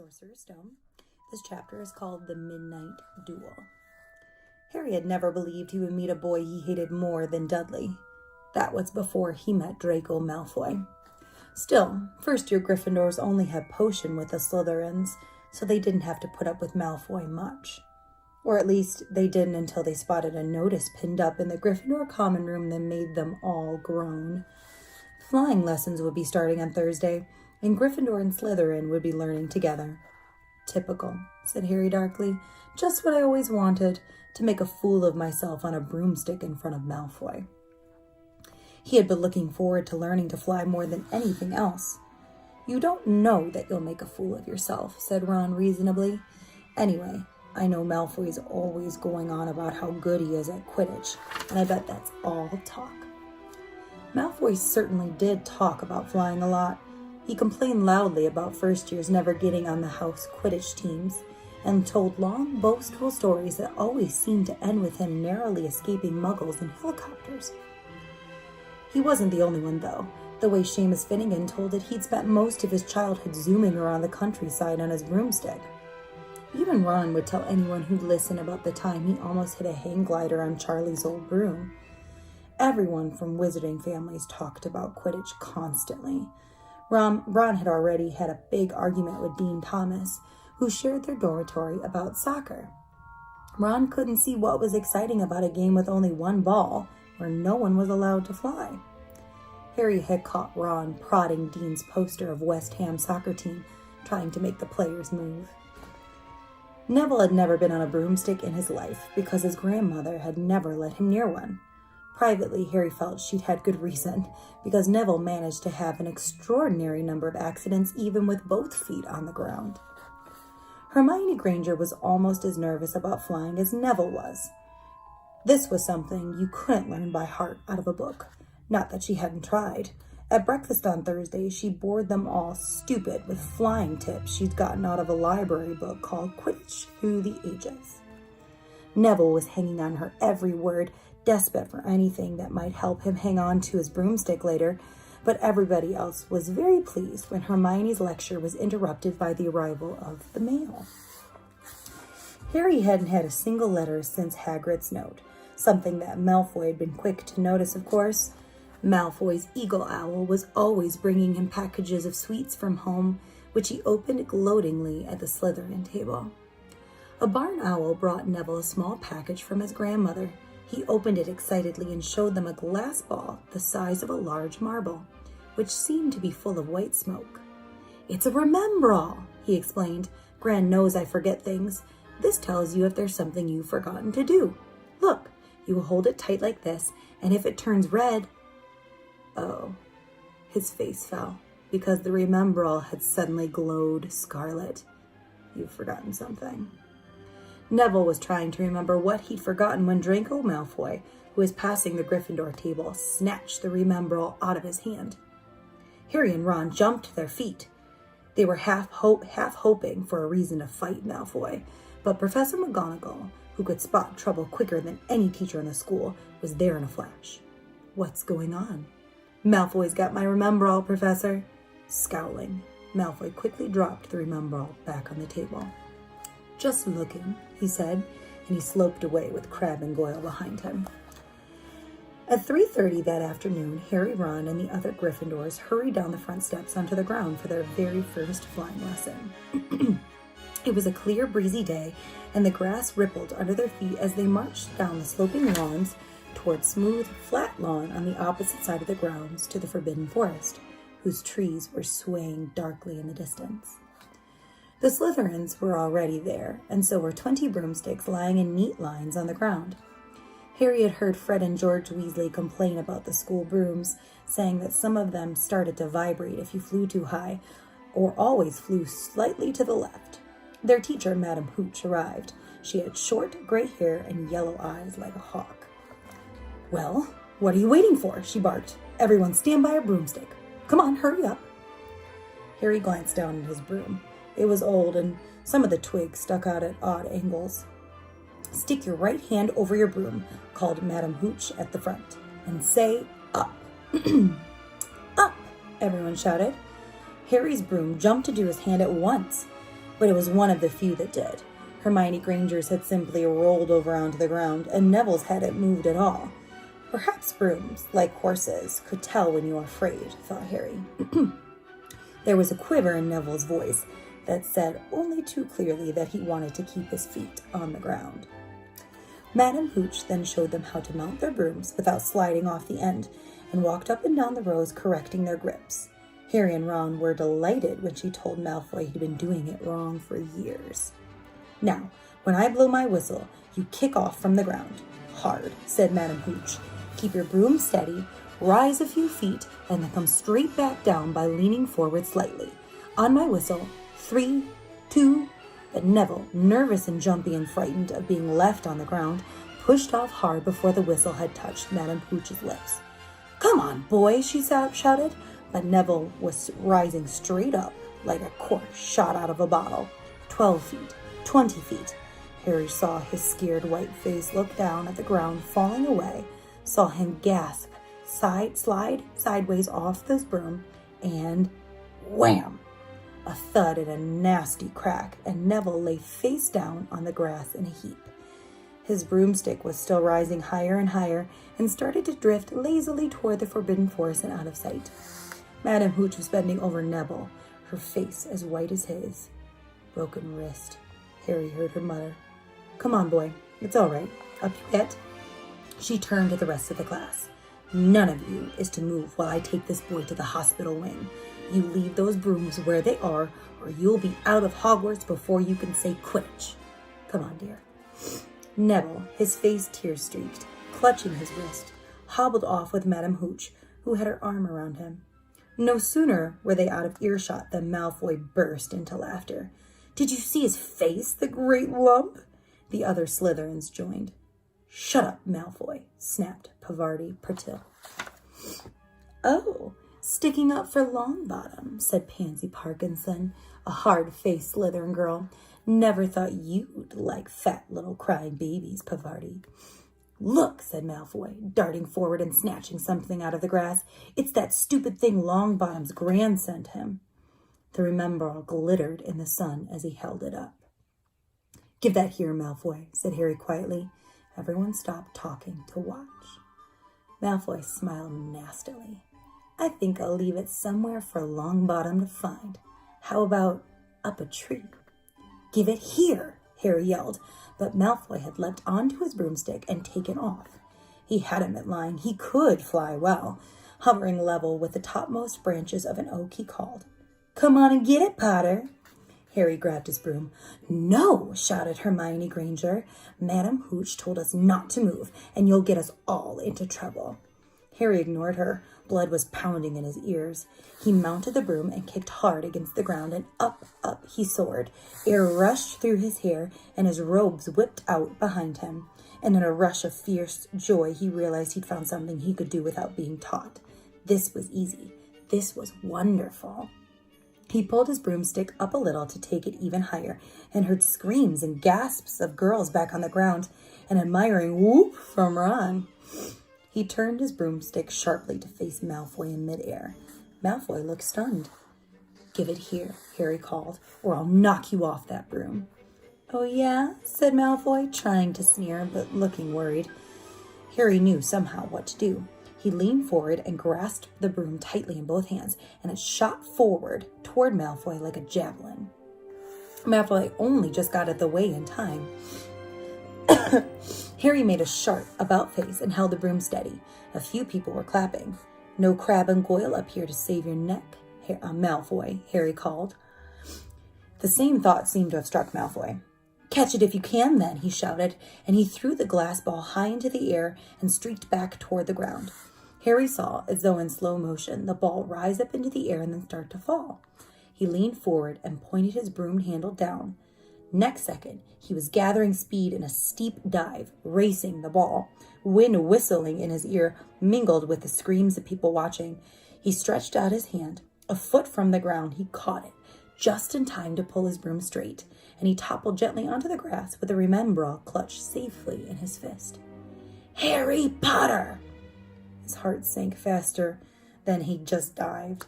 Sorcerer's Stone. This chapter is called The Midnight Duel. Harry had never believed he would meet a boy he hated more than Dudley. That was before he met Draco Malfoy. Still, first-year Gryffindors only had potion with the Slytherins, so they didn't have to put up with Malfoy much. Or at least, they didn't until they spotted a notice pinned up in the Gryffindor common room that made them all groan. Flying lessons would be starting on Thursday, and Gryffindor and Slytherin would be learning together. "Typical," said Harry darkly. "Just what I always wanted, to make a fool of myself on a broomstick in front of Malfoy." He had been looking forward to learning to fly more than anything else. "You don't know that you'll make a fool of yourself," said Ron reasonably. "Anyway, I know Malfoy's always going on about how good he is at Quidditch, and I bet that's all talk." Malfoy certainly did talk about flying a lot. He complained loudly about first years never getting on the house Quidditch teams, and told long, boastful stories that always seemed to end with him narrowly escaping muggles in helicopters. He wasn't the only one, though. The way Seamus Finnegan told it, he'd spent most of his childhood zooming around the countryside on his broomstick. Even Ron would tell anyone who'd listen about the time he almost hit a hang glider on Charlie's old broom. Everyone from wizarding families talked about Quidditch constantly. Ron had already had a big argument with Dean Thomas, who shared their dormitory, about soccer. Ron couldn't see what was exciting about a game with only one ball, where no one was allowed to fly. Harry had caught Ron prodding Dean's poster of West Ham soccer team, trying to make the players move. Neville had never been on a broomstick in his life because his grandmother had never let him near one. Privately, Harry felt she'd had good reason, because Neville managed to have an extraordinary number of accidents even with both feet on the ground. Hermione Granger was almost as nervous about flying as Neville was. This was something you couldn't learn by heart out of a book. Not that she hadn't tried. At breakfast on Thursday, she bored them all stupid with flying tips she'd gotten out of a library book called Quidditch Through the Ages. Neville was hanging on her every word, desperate for anything that might help him hang on to his broomstick later, but everybody else was very pleased when Hermione's lecture was interrupted by the arrival of the mail. Harry hadn't had a single letter since Hagrid's note, something that Malfoy had been quick to notice, of course. Malfoy's eagle owl was always bringing him packages of sweets from home, which he opened gloatingly at the Slytherin table. A barn owl brought Neville a small package from his grandmother. He opened it excitedly and showed them a glass ball the size of a large marble, which seemed to be full of white smoke. "It's a Remembrall," he explained. "Gran knows I forget things. This tells you if there's something you've forgotten to do. Look, you will hold it tight like this, and if it turns red..." Oh, his face fell, because the Remembrall had suddenly glowed scarlet. "You've forgotten something." Neville was trying to remember what he'd forgotten when Draco Malfoy, who was passing the Gryffindor table, snatched the Remembrall out of his hand. Harry and Ron jumped to their feet. They were half hoping for a reason to fight Malfoy, but Professor McGonagall, who could spot trouble quicker than any teacher in the school, was there in a flash. "What's going on?" "Malfoy's got my Remembrall, Professor." Scowling, Malfoy quickly dropped the Remembrall back on the table. "Just looking," he said, and he sloped away with Crabbe and Goyle behind him. At 3:30 that afternoon, Harry, Ron, and the other Gryffindors hurried down the front steps onto the ground for their very first flying lesson. It was a clear, breezy day, and the grass rippled under their feet as they marched down the sloping lawns toward smooth, flat lawn on the opposite side of the grounds to the Forbidden Forest, whose trees were swaying darkly in the distance. The Slytherins were already there, and so were 20 broomsticks lying in neat lines on the ground. Harry had heard Fred and George Weasley complain about the school brooms, saying that some of them started to vibrate if you flew too high, or always flew slightly to the left. Their teacher, Madame Hooch, arrived. She had short gray hair and yellow eyes like a hawk. "Well, what are you waiting for?" she barked. "Everyone stand by a broomstick. Come on, hurry up." Harry glanced down at his broom. It was old, and some of the twigs stuck out at odd angles. "Stick your right hand over your broom," called Madame Hooch at the front, "and say, 'up.'" "Up!" everyone shouted. Harry's broom jumped to do his hand at once. but it was one of the few that did. Hermione Granger's had simply rolled over onto the ground, and Neville's hadn't moved at all. Perhaps brooms, like horses, could tell when you are afraid, thought Harry. There was a quiver in Neville's voice that said only too clearly that he wanted to keep his feet on the ground. Madame Hooch then showed them how to mount their brooms without sliding off the end, and walked up and down the rows correcting their grips. Harry and Ron were delighted when she told Malfoy he'd been doing it wrong for years. "Now, when I blow my whistle, you kick off from the ground. Hard," said Madame Hooch. "Keep your broom steady, rise a few feet, and then come straight back down by leaning forward slightly. On my whistle, 3, 2... But Neville, nervous and jumpy and frightened of being left on the ground, pushed off hard before the whistle had touched Madame Hooch's lips. "Come on, boy," she shouted, but Neville was rising straight up like a cork shot out of a bottle. 12 feet, 20 feet. Harry saw his scared white face look down at the ground falling away, saw him gasp, slide sideways off the broom, and wham! A thud and a nasty crack, and Neville lay face down on the grass in a heap. His broomstick was still rising higher and higher, and started to drift lazily toward the Forbidden Forest and out of sight. Madame Hooch was bending over Neville, her face as white as his. "Broken wrist," Harry heard her mutter. "Come on, boy. It's all right. Up you get." She turned to the rest of the class. "None of you is to move while I take this boy to the hospital wing. You leave those brooms where they are, or you'll be out of Hogwarts before you can say Quidditch. Come on, dear." Neville, his face tear-streaked, clutching his wrist, hobbled off with Madame Hooch, who had her arm around him. No sooner were they out of earshot than Malfoy burst into laughter. "Did you see his face, the great lump?" The other Slytherins joined. "Shut up, Malfoy," snapped Pavarti Pertil. "Oh, sticking up for Longbottom," said Pansy Parkinson, a hard-faced Slytherin girl. "Never thought you'd like fat little crying babies, Pavarti." "Look," said Malfoy, darting forward and snatching something out of the grass. "It's that stupid thing Longbottom's Gran sent him." The Remembrall glittered in the sun as he held it up. "Give that here, Malfoy," said Harry quietly. Everyone stopped talking to watch. Malfoy smiled nastily. "I think I'll leave it somewhere for Longbottom to find. How about up a tree?" "Give it here," Harry yelled, but Malfoy had leapt onto his broomstick and taken off. He hadn't been lying. He could fly well. Hovering level with the topmost branches of an oak, he called, "Come on and get it, Potter." Harry grabbed his broom. "No," shouted Hermione Granger. "Madame Hooch told us not to move, and you'll get us all into trouble." Harry ignored her. Blood was pounding in his ears. He mounted the broom and kicked hard against the ground, and up he soared. Air rushed through his hair, and his robes whipped out behind him. And in a rush of fierce joy, he realized he'd found something he could do without being taught. This was easy. This was wonderful. He pulled his broomstick up a little to take it even higher, and heard screams and gasps of girls back on the ground, an admiring whoop from Ron. He turned his broomstick sharply to face Malfoy in midair. Malfoy looked stunned. "Give it here," Harry called, "or I'll knock you off that broom." "Oh, yeah?" said Malfoy, trying to sneer, but looking worried. Harry knew somehow what to do. He leaned forward and grasped the broom tightly in both hands, and it shot forward toward Malfoy like a javelin. Malfoy only just got out of the way in time. Harry made a sharp about-face and held the broom steady. A few people were clapping. "No Crabbe and Goyle up here to save your neck, Malfoy," Harry called. The same thought seemed to have struck Malfoy. "Catch it if you can, then," he shouted, and he threw the glass ball high into the air and streaked back toward the ground. Harry saw, as though in slow motion, the ball rise up into the air and then start to fall. He leaned forward and pointed his broom handle down. Next second, he was gathering speed in a steep dive, racing the ball. Wind whistling in his ear mingled with the screams of people watching. He stretched out his hand. A foot from the ground, he caught it, just in time to pull his broom straight, and he toppled gently onto the grass with the Remembrall clutched safely in his fist. "Harry Potter!" His heart sank faster than he just dived.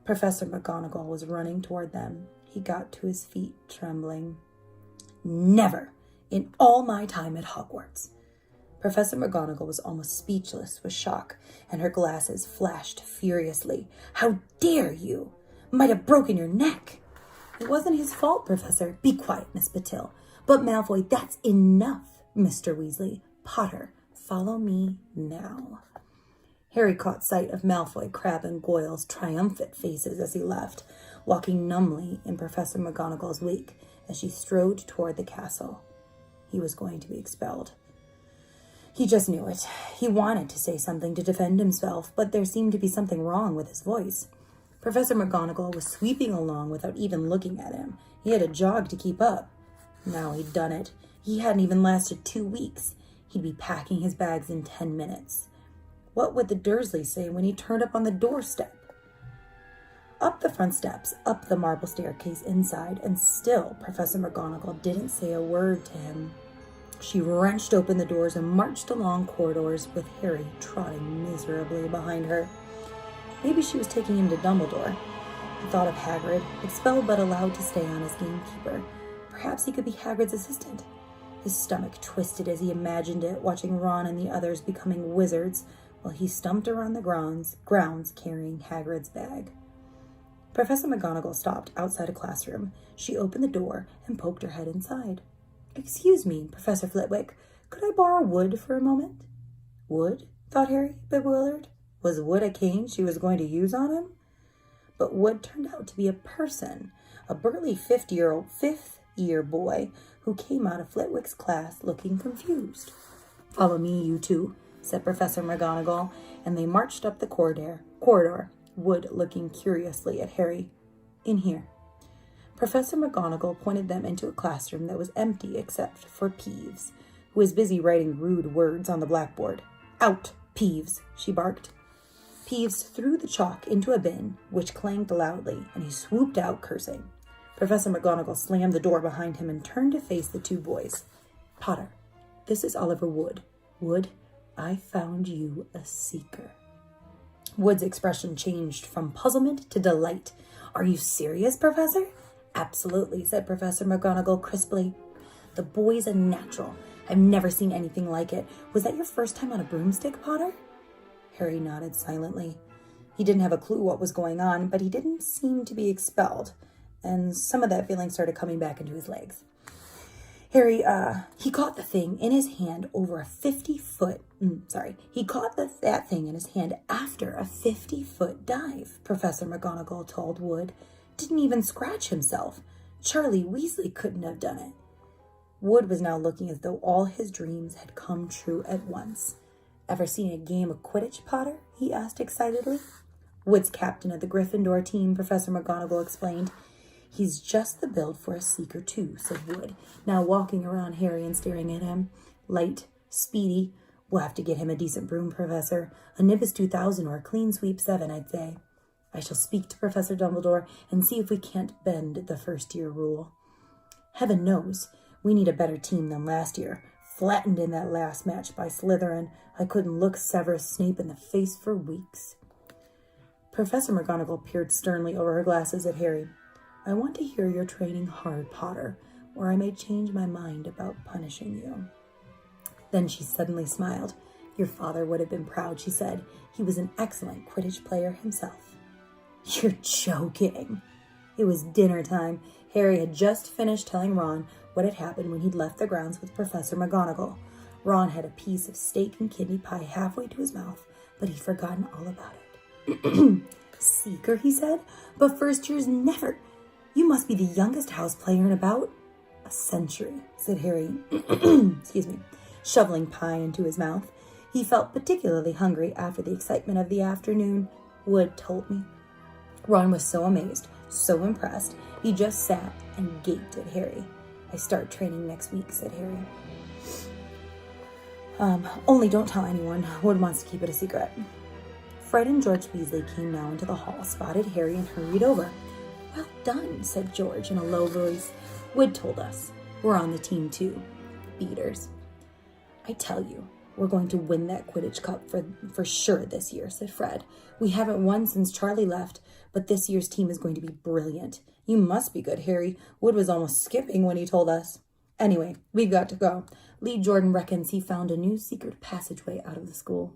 Professor McGonagall was running toward them. He got to his feet, trembling. Never in all my time at Hogwarts. Professor McGonagall was almost speechless with shock, and her glasses flashed furiously. How dare you? Might have broken your neck. It wasn't his fault, Professor. Be quiet, Miss Patil. But Malfoy, that's enough, Mr. Weasley. Potter, follow me now. Harry caught sight of Malfoy, Crabbe, and Goyle's triumphant faces as he left, walking numbly in Professor McGonagall's wake as she strode toward the castle. He was going to be expelled. He just knew it. He wanted to say something to defend himself, but there seemed to be something wrong with his voice. Professor McGonagall was sweeping along without even looking at him. He had to jog to keep up. Now he'd done it. He hadn't even lasted 2 weeks. He'd be packing his bags in 10 minutes. What would the Dursleys say when he turned up on the doorstep? Up the front steps, up the marble staircase inside, and still Professor McGonagall didn't say a word to him. She wrenched open the doors and marched along corridors with Harry trotting miserably behind her. Maybe she was taking him to Dumbledore. He thought of Hagrid, expelled but allowed to stay on as gamekeeper. Perhaps he could be Hagrid's assistant. His stomach twisted as he imagined it, watching Ron and the others becoming wizards while he stumped around the grounds carrying Hagrid's bag. Professor McGonagall stopped outside a classroom. She opened the door and poked her head inside. Excuse me, Professor Flitwick, could I borrow Wood for a moment? Wood? Thought Harry, bewildered. Was Wood a cane she was going to use on him? But Wood turned out to be a person, a burly fifth-year boy who came out of Flitwick's class looking confused. Follow me, you two, said Professor McGonagall, and they marched up the corridor, Wood looking curiously at Harry. In here. Professor McGonagall pointed them into a classroom that was empty except for Peeves, who was busy writing rude words on the blackboard. Out, Peeves, she barked. Peeves threw the chalk into a bin, which clanged loudly, and he swooped out, cursing. Professor McGonagall slammed the door behind him and turned to face the two boys. Potter, this is Oliver Wood. Wood, I found you a seeker. Wood's expression changed from puzzlement to delight. Are you serious, Professor? Absolutely, said Professor McGonagall crisply. The boy's a natural. I've never seen anything like it. Was that your first time on a broomstick, Potter? Harry nodded silently. He didn't have a clue what was going on, but he didn't seem to be expelled, and some of that feeling started coming back into his legs. Harry, he caught the thing in his hand over a 50-foot, he caught that thing in his hand after a 50-foot dive, Professor McGonagall told Wood. Didn't even scratch himself. Charlie Weasley couldn't have done it. Wood was now looking as though all his dreams had come true at once. Ever seen a game of Quidditch, Potter? He asked excitedly. Wood's captain of the Gryffindor team, Professor McGonagall explained. He's just the build for a seeker too, said Wood, now walking around Harry and staring at him. Light, speedy. We'll have to get him a decent broom, Professor. A Nimbus 2000 or a Clean Sweep 7, I'd say. I shall speak to Professor Dumbledore and see if we can't bend the first-year rule. Heaven knows, we need a better team than last year. Flattened in that last match by Slytherin, I couldn't look Severus Snape in the face for weeks. Professor McGonagall peered sternly over her glasses at Harry. I want to hear you're training hard, Potter, or I may change my mind about punishing you. Then she suddenly smiled. Your father would have been proud, she said. He was an excellent Quidditch player himself. You're joking. It was dinner time. Harry had just finished telling Ron what had happened when he'd left the grounds with Professor McGonagall. Ron had a piece of steak and kidney pie halfway to his mouth, but he'd forgotten all about it. Seeker, he said, but first years never. You must be the youngest house player in about a century, said Harry, shoveling pie into his mouth. He felt particularly hungry after the excitement of the afternoon. Wood told me. Ron was so amazed, so impressed, he just sat and gaped at Harry. I start training next week, said Harry. Only don't tell anyone. Wood wants to keep it a secret. Fred and George Weasley came now into the hall, spotted Harry, and hurried over. Well done, said George in a low voice. Wood told us. We're on the team too. Beaters. I tell you, we're going to win that Quidditch Cup for sure this year, said Fred. We haven't won since Charlie left, but this year's team is going to be brilliant. You must be good, Harry. Wood was almost skipping when he told us. Anyway, we've got to go. Lee Jordan reckons he found a new secret passageway out of the school.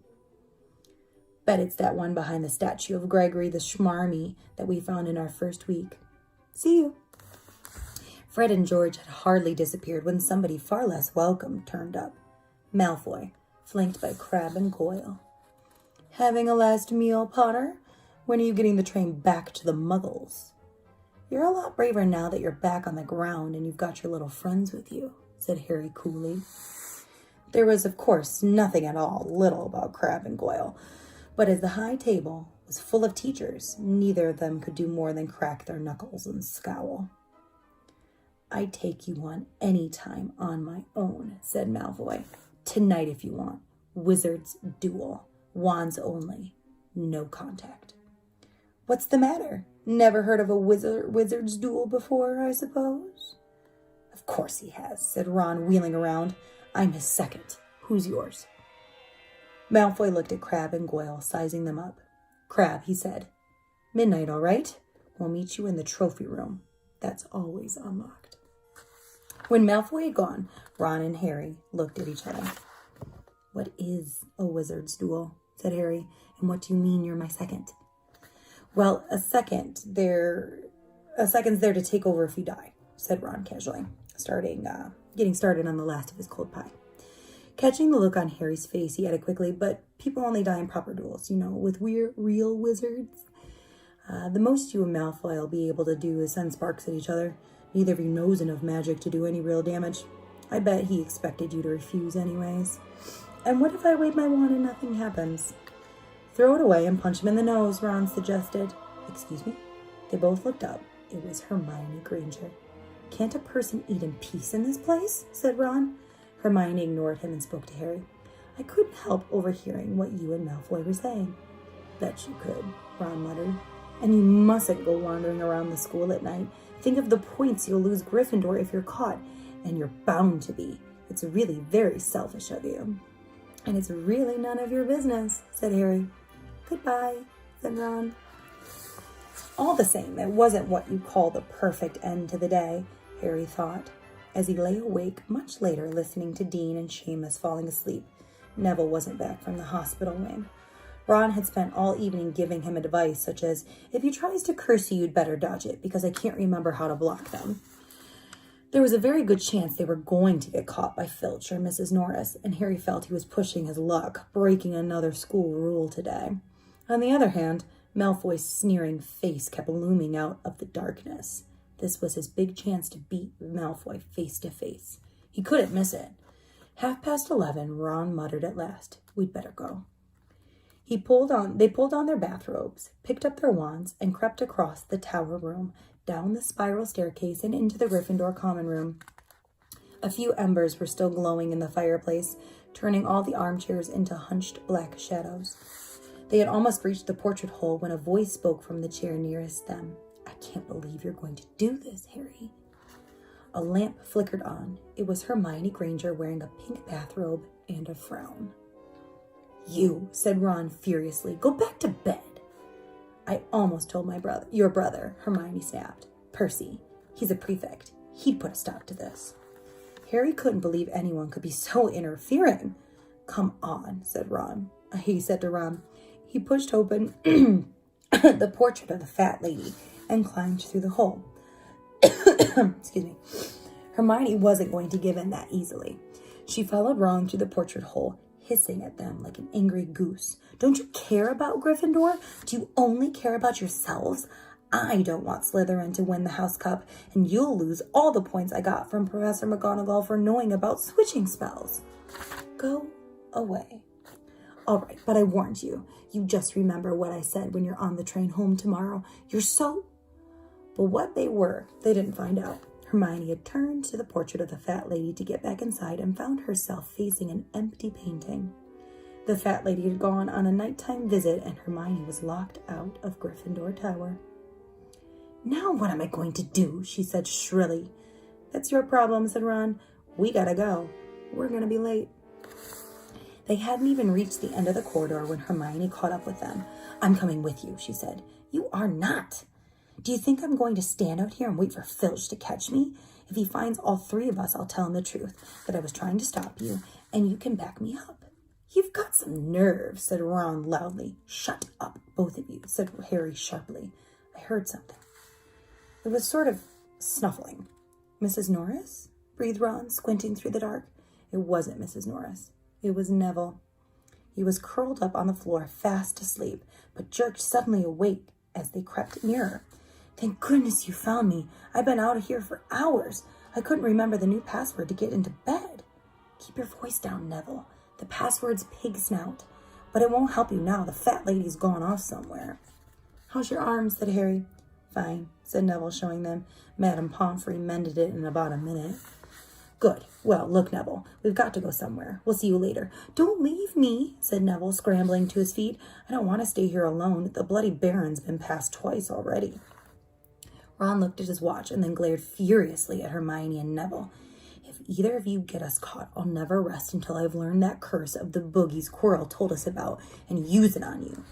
Bet it's that one behind the statue of Gregory the Schmarmy that we found in our first week. See you. Fred and George had hardly disappeared when somebody far less welcome turned up. Malfoy, flanked by Crabbe and Goyle. Having a last meal, Potter? When are you getting the train back to the Muggles? You're a lot braver now that you're back on the ground and you've got your little friends with you, said Harry coolly. There was, of course, nothing at all little about Crabbe and Goyle, but as the high table was full of teachers, neither of them could do more than crack their knuckles and scowl. I'd take you on any time on my own, said Malfoy. Tonight if you want. Wizard's duel. Wands only. No contact. What's the matter? Never heard of a wizard's duel before, I suppose? Of course he has, said Ron, wheeling around. I'm his second. Who's yours? Malfoy looked at Crabbe and Goyle, sizing them up. Crabbe, he said. Midnight, all right? We'll meet you in the trophy room. That's always unlocked. When Malfoy had gone, Ron and Harry looked at each other. What is a wizard's duel? Said Harry. And what do you mean you're my second? Well, a second's there to take over if you die, said Ron casually, getting started on the last of his cold pie. Catching the look on Harry's face, he added quickly, but people only die in proper duels, with real wizards. The most you and Malfoy will be able to do is send sparks at each other. Neither of you knows enough magic to do any real damage. I bet he expected you to refuse anyways. And what if I wave my wand and nothing happens? Throw it away and punch him in the nose, Ron suggested. Excuse me? They both looked up. It was Hermione Granger. Can't a person eat in peace in this place? Said Ron. Hermione ignored him and spoke to Harry. I couldn't help overhearing what you and Malfoy were saying. Bet you could, Ron muttered. And you mustn't go wandering around the school at night. Think of the points you'll lose Gryffindor if you're caught. And you're bound to be. It's really very selfish of you. And it's really none of your business, said Harry. Goodbye, said Ron. All the same, it wasn't what you'd call the perfect end to the day, Harry thought, as he lay awake much later listening to Dean and Seamus falling asleep. Neville wasn't back from the hospital wing. Ron had spent all evening giving him advice, such as, if he tries to curse you, you'd better dodge it, because I can't remember how to block them. There was a very good chance they were going to get caught by Filch or Mrs. Norris, and Harry felt he was pushing his luck, breaking another school rule today. On the other hand, Malfoy's sneering face kept looming out of the darkness. This was his big chance to beat Malfoy face to face. He couldn't miss it. 11:30, Ron muttered at last, We'd better go. They pulled on their bathrobes, picked up their wands, and crept across the tower room, down the spiral staircase, and into the Gryffindor common room. A few embers were still glowing in the fireplace, turning all the armchairs into hunched black shadows. They had almost reached the portrait hole when a voice spoke from the chair nearest them. I can't believe you're going to do this, Harry. A lamp flickered on. It was Hermione Granger wearing a pink bathrobe and a frown. You, said Ron furiously, go back to bed. I almost told your brother, Hermione snapped. Percy, he's a prefect. He'd put a stop to this. Harry couldn't believe anyone could be so interfering. Come on, he said to Ron. He pushed open the portrait of the fat lady and climbed through the hole. Excuse me. Hermione wasn't going to give in that easily. She followed Ron through the portrait hole, hissing at them like an angry goose. Don't you care about Gryffindor? Do you only care about yourselves? I don't want Slytherin to win the House Cup, and you'll lose all the points I got from Professor McGonagall for knowing about switching spells. Go away. All right, but I warned you. You just remember what I said when you're on the train home tomorrow. But what they were, they didn't find out. Hermione had turned to the portrait of the fat lady to get back inside and found herself facing an empty painting. The fat lady had gone on a nighttime visit, and Hermione was locked out of Gryffindor Tower. Now what am I going to do? She said shrilly. That's your problem, said Ron. We gotta go. We're gonna be late. They hadn't even reached the end of the corridor when Hermione caught up with them. I'm coming with you, she said. You are not. Do you think I'm going to stand out here and wait for Filch to catch me? If he finds all three of us, I'll tell him the truth, that I was trying to stop you, and you can back me up. You've got some nerve, said Ron loudly. Shut up, both of you, said Harry sharply. I heard something. It was sort of snuffling. Mrs. Norris? Breathed Ron, squinting through the dark. It wasn't Mrs. Norris. It was Neville. He was curled up on the floor, fast asleep, but jerked suddenly awake as they crept nearer. Thank goodness you found me. I've been out of here for hours. I couldn't remember the new password to get into bed. Keep your voice down, Neville. The password's pig snout. But it won't help you now. The fat lady's gone off somewhere. How's your arm? Said Harry. Fine, said Neville, showing them. Madame Pomfrey mended it in about a minute. Good. Well, look, Neville, we've got to go somewhere. We'll see you later. Don't leave me, said Neville, scrambling to his feet. I don't want to stay here alone. The bloody Baron's been passed twice already. Ron looked at his watch and then glared furiously at Hermione and Neville. If either of you get us caught, I'll never rest until I've learned that curse of the boogies Quirrell told us about and use it on you.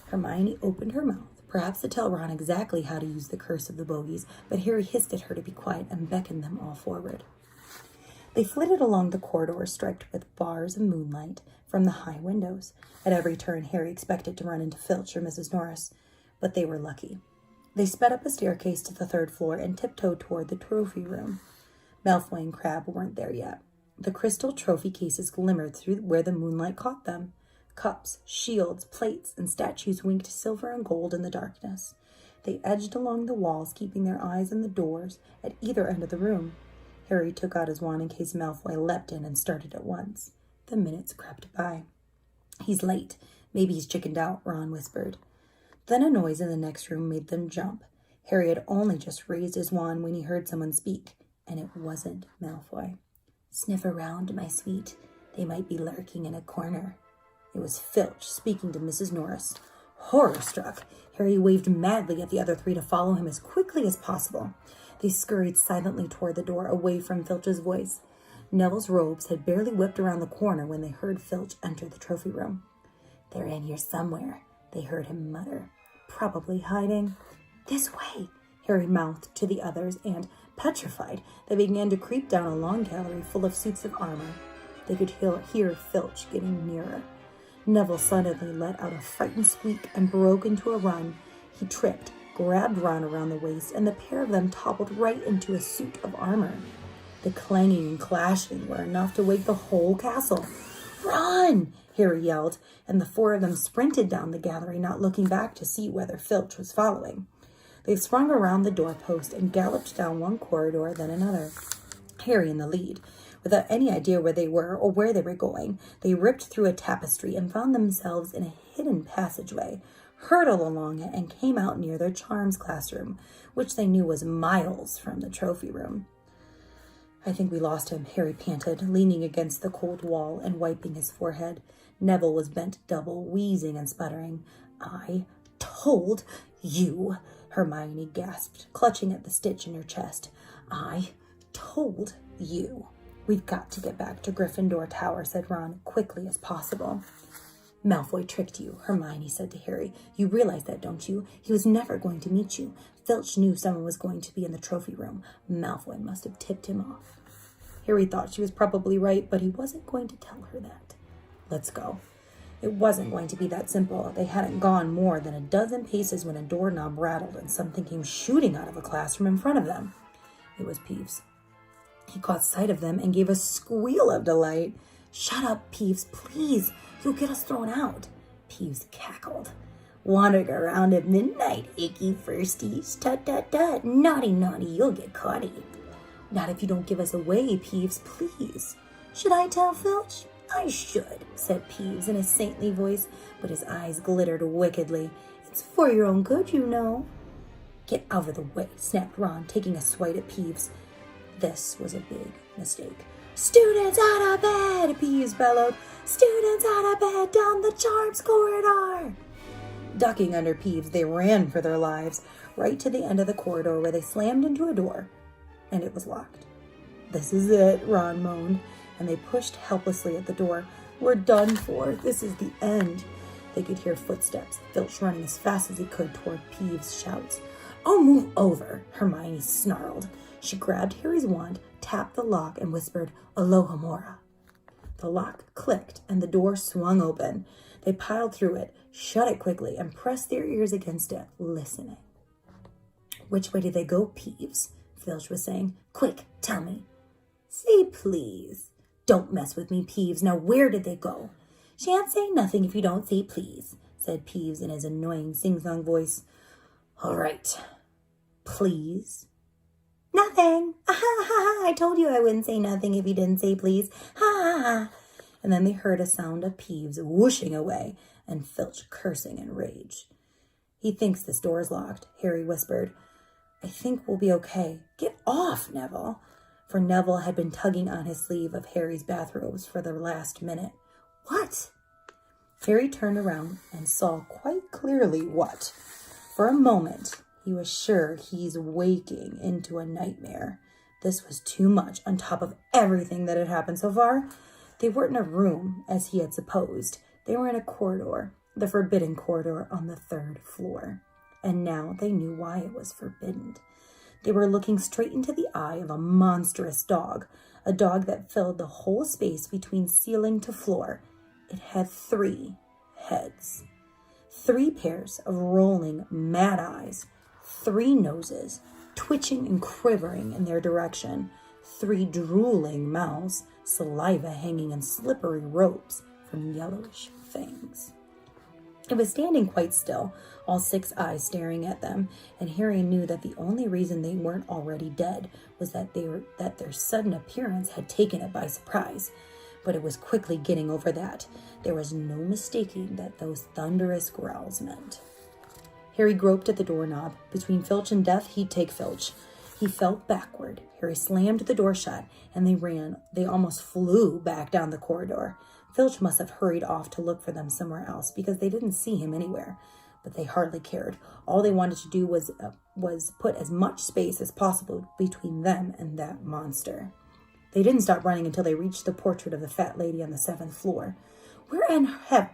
Hermione opened her mouth, perhaps to tell Ron exactly how to use the curse of the bogies, but Harry hissed at her to be quiet and beckoned them all forward. They flitted along the corridor striped with bars of moonlight from the high windows. At every turn, Harry expected to run into Filch or Mrs. Norris, but they were lucky. They sped up a staircase to the third floor and tiptoed toward the trophy room. Malfoy and Crabbe weren't there yet. The crystal trophy cases glimmered through where the moonlight caught them. Cups, shields, plates, and statues winked silver and gold in the darkness. They edged along the walls, keeping their eyes on the doors at either end of the room. Harry took out his wand in case Malfoy leapt in and started at once. The minutes crept by. He's late. Maybe he's chickened out, Ron whispered. Then a noise in the next room made them jump. Harry had only just raised his wand when he heard someone speak, and it wasn't Malfoy. Sniff around, my sweet. They might be lurking in a corner. It was Filch speaking to Mrs. Norris. Horror-struck, Harry waved madly at the other three to follow him as quickly as possible. They scurried silently toward the door, away from Filch's voice. Neville's robes had barely whipped around the corner when they heard Filch enter the trophy room. They're in here somewhere, they heard him mutter. Probably hiding. This way, Harry mouthed to the others, and, petrified, they began to creep down a long gallery full of suits of armor. They could hear Filch getting nearer. Neville suddenly let out a frightened squeak and broke into a run. He tripped, grabbed Ron around the waist, and the pair of them toppled right into a suit of armor. The clanging and clashing were enough to wake the whole castle. Run! Harry yelled, and the four of them sprinted down the gallery, not looking back to see whether Filch was following. They swung around the doorpost and galloped down one corridor, then another. Harry in the lead. Without any idea where they were or where they were going, they ripped through a tapestry and found themselves in a hidden passageway, hurtled along it, and came out near their charms classroom, which they knew was miles from the trophy room. I think we lost him, Harry panted, leaning against the cold wall and wiping his forehead. Neville was bent double, wheezing and sputtering. I told you, Hermione gasped, clutching at the stitch in her chest. I told you. We've got to get back to Gryffindor Tower, said Ron, quickly as possible. Malfoy tricked you, Hermione said to Harry. You realize that, don't you? He was never going to meet you. Filch knew someone was going to be in the trophy room. Malfoy must have tipped him off. Harry thought she was probably right, but he wasn't going to tell her that. Let's go. It wasn't going to be that simple. They hadn't gone more than a dozen paces when a doorknob rattled and something came shooting out of a classroom in front of them. It was Peeves. He caught sight of them and gave a squeal of delight. Shut up, Peeves, please. You'll get us thrown out. Peeves cackled. Wandering around at midnight, icky firsties. Tut, tut, tut. Naughty, naughty, you'll get caughty. Not if you don't give us away, Peeves, please. Should I tell Filch? I should, said Peeves in a saintly voice, but his eyes glittered wickedly. It's for your own good, you know. Get out of the way, snapped Ron, taking a swipe at Peeves. This was a big mistake. Students out of bed, Peeves bellowed. Students out of bed, down the charms corridor. Ducking under Peeves, they ran for their lives, right to the end of the corridor where they slammed into a door, and it was locked. This is it, Ron moaned, and they pushed helplessly at the door. We're done for. This is the end. They could hear footsteps, Filch running as fast as he could toward Peeves' shouts. "Oh, move over," Hermione snarled. She grabbed Harry's wand, tapped the lock, and whispered, "Alohomora." The lock clicked, and the door swung open. They piled through it, shut it quickly, and pressed their ears against it, listening. "Which way did they go, Peeves?" Filch was saying. "Quick, tell me." "Say please." "Don't mess with me, Peeves. Now where did they go?" "Shan't say nothing if you don't say please," said Peeves in his annoying sing-song voice. "All right. Please." "Nothing. Ah, ha, ha, ha. I told you I wouldn't say nothing if you didn't say please. Ha, ha, ha." And then they heard a sound of Peeves whooshing away and Filch cursing in rage. "He thinks this door is locked," Harry whispered. "I think we'll be okay. Get off, Neville." For Neville had been tugging on his sleeve of Harry's bathrobes for the last minute. "What?" Harry turned around and saw quite clearly what. For a moment, he was sure he's waking into a nightmare. This was too much on top of everything that had happened so far. They weren't in a room, as he had supposed. They were in a corridor, the forbidden corridor on the 3rd floor. And now they knew why it was forbidden. They were looking straight into the eye of a monstrous dog, a dog that filled the whole space between ceiling to floor. It had 3 heads, 3 pairs of rolling, mad eyes, 3 noses, twitching and quivering in their direction, 3 drooling mouths, saliva hanging in slippery ropes from yellowish fangs. It was standing quite still, all 6 eyes staring at them, and Harry knew that the only reason they weren't already dead was that their sudden appearance had taken it by surprise. But it was quickly getting over that. There was no mistaking that those thunderous growls meant. Harry groped at the doorknob. Between Filch and death, he'd take Filch. He fell backward. Harry slammed the door shut, and they ran. They almost flew back down the corridor. Filch must have hurried off to look for them somewhere else, because they didn't see him anywhere. But they hardly cared. All they wanted to do was put as much space as possible between them and that monster. They didn't stop running until they reached the portrait of the fat lady on the 7th floor. "Where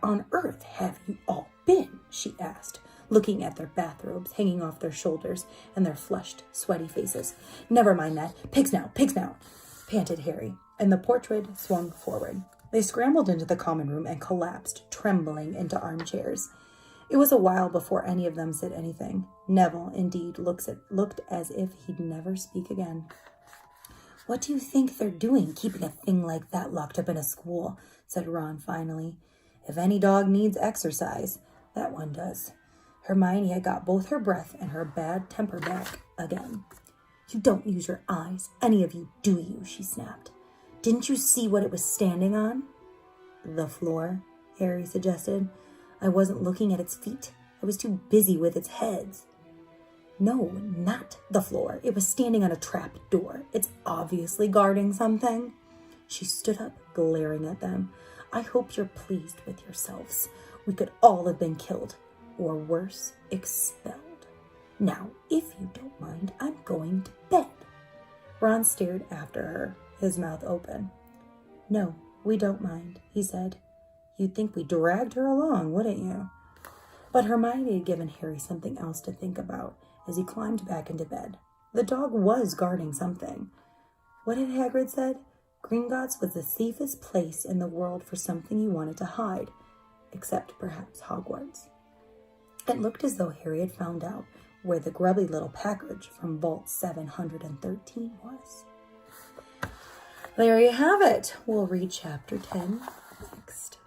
on earth have you all been?" she asked, looking at their bathrobes hanging off their shoulders and their flushed, sweaty faces. "Never mind that. Pigs now, panted Harry, and the portrait swung forward. They scrambled into the common room and collapsed, trembling, into armchairs. It was a while before any of them said anything. Neville, indeed, looked as if he'd never speak again. "What do you think they're doing, keeping a thing like that locked up in a school?" said Ron finally. "If any dog needs exercise, that one does." Hermione had got both her breath and her bad temper back again. "You don't use your eyes, any of you, do you?" she snapped. "Didn't you see what it was standing on?" "The floor," Harry suggested. "I wasn't looking at its feet. I was too busy with its heads." "No, not the floor. It was standing on a trap door. It's obviously guarding something." She stood up, glaring at them. "I hope you're pleased with yourselves. We could all have been killed, or worse, expelled. Now, if you don't mind, I'm going to bed." Ron stared after her, his mouth open. "No, we don't mind," he said. "You'd think we dragged her along, wouldn't you?" But Hermione had given Harry something else to think about as he climbed back into bed. The dog was guarding something. What had Hagrid said? Gringotts was the safest place in the world for something you wanted to hide, except perhaps Hogwarts. It looked as though Harry had found out where the grubby little package from Vault 713 was. There you have it. We'll read Chapter 10 next.